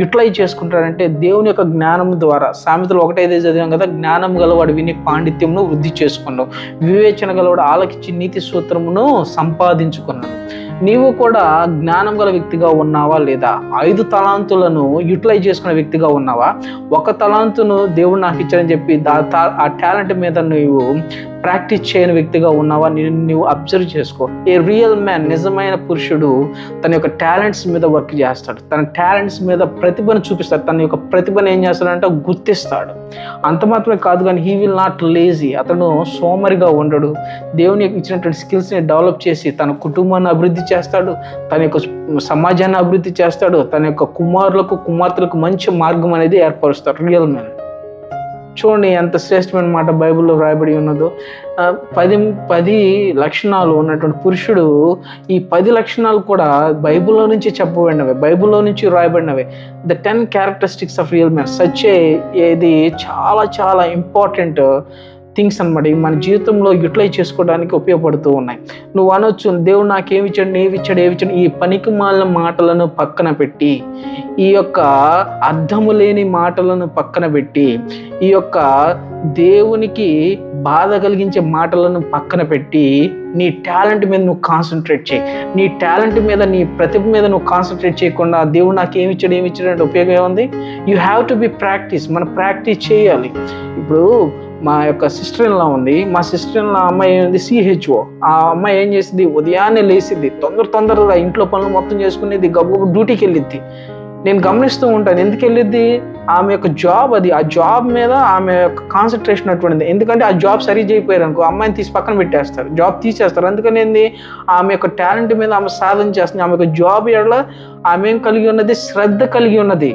Utilise చేసుకుంటాడంటే దేవుని యొక్క జ్ఞానం ద్వారా. సామెతలు 1:5 చదివాం కదా, జ్ఞానం గలవాడు విని పాండిత్యమును వృద్ధి చేసుకున్నావు, వివేచన గలవాడు ఆలకించి నీతి సూత్రమును సంపాదించుకున్నాను. నీవు కూడా జ్ఞానం గల వ్యక్తిగా ఉన్నావా లేదా? 5 తలాంతులను యూటిలైజ్ చేసుకునే వ్యక్తిగా ఉన్నావా? 1 తలాంతును దేవుడు నాకు ఇచ్చాడని చెప్పి ఆ టాలెంట్ మీద నువ్వు ప్రాక్టీస్ చేయని వ్యక్తిగా ఉన్నావా? నువ్వు అబ్జర్వ్ చేసుకో. ఏ రియల్ మ్యాన్, నిజమైన పురుషుడు తన యొక్క టాలెంట్స్ మీద వర్క్ చేస్తాడు, తన టాలెంట్స్ మీద ప్రతిభను చూపిస్తాడు, తన యొక్క ప్రతిభను ఏం చేస్తాడంటే గుర్తిస్తాడు. అంత మాత్రమే కాదు కానీ హీ విల్ నాట్ లేజీ. అతను సోమరిగా ఉండడు. దేవుని ఇచ్చినటువంటి స్కిల్స్ని డెవలప్ చేసి తన కుటుంబాన్ని అభివృద్ధి చేస్తాడు, తన యొక్క సమాజాన్ని అభివృద్ధి చేస్తాడు, తన యొక్క కుమారులకు కుమార్తెలకు మంచి మార్గం అనేది ఏర్పరుస్తాడు రియల్ మ్యాన్. చూడండి ఎంత శ్రేష్టమైన మాట బైబిల్లో రాయబడి ఉన్నదో. 10 లక్షణాలు ఉన్నటువంటి పురుషుడు, ఈ 10 లక్షణాలు కూడా బైబిల్లో నుంచి చెప్పబడినవే, బైబిల్లో నుంచి రాయబడినవే. The 10 characteristics of real man. ఇది చాలా చాలా ఇంపార్టెంట్ థింగ్స్ అనమాట. ఇవి మన జీవితంలో యూటిలైజ్ చేసుకోవడానికి ఉపయోగపడుతూ ఉన్నాయి. నువ్వు అనొచ్చు, దేవుడు నాకేమిచ్చాడు, ఏవిచ్చాడు. ఈ పనికిమాలిన మాటలను పక్కన పెట్టి, ఈ యొక్క అర్థము లేని మాటలను పక్కన పెట్టి, ఈ యొక్క దేవునికి బాధ కలిగించే మాటలను పక్కన పెట్టి నీ టాలెంట్ మీద నువ్వు కాన్సన్ట్రేట్ చేయి. నీ టాలెంట్ మీద, నీ ప్రతిభ మీద నువ్వు కాన్సన్ట్రేట్ చేయకుండా దేవుడు నాకు ఏమిచ్చాడు అంటే ఉపయోగం ఏముంది? You have to be practice. మనం ప్రాక్టీస్ చేయాలి. ఇప్పుడు మా యొక్క సిస్టర్ ఇన్ లా ఉంది. మా సిస్టర్ ఇన్ లా అమ్మాయి ఏంది CHO. ఆ అమ్మాయి ఏం చేసింది, ఉదయాన్నే లేసిద్ది, తొందరగా ఇంట్లో పనులు మొత్తం చేసుకునేది, గబగబా డ్యూటీకి వెళ్ళిద్ది. నేను గమనిస్తూ ఉంటాను, ఎందుకు వెళ్ళిద్ది? ఆమె యొక్క జాబ్ అది. ఆ జాబ్ మీద ఆమె యొక్క కాన్సన్ట్రేషన్ అటువంటిది. ఎందుకంటే ఆ జాబ్ సరి చేయకపోయారు అనుకో, అమ్మాయిని తీసి పక్కన పెట్టేస్తారు, జాబ్ తీసేస్తారు. అందుకని ఏంది, ఆమె యొక్క టాలెంట్ మీద ఆమె సాధన చేస్తుంది. ఆమె యొక్క జాబ్ ఎడల ఆమె ఏం కలిగి ఉన్నది? శ్రద్ధ కలిగి ఉన్నది.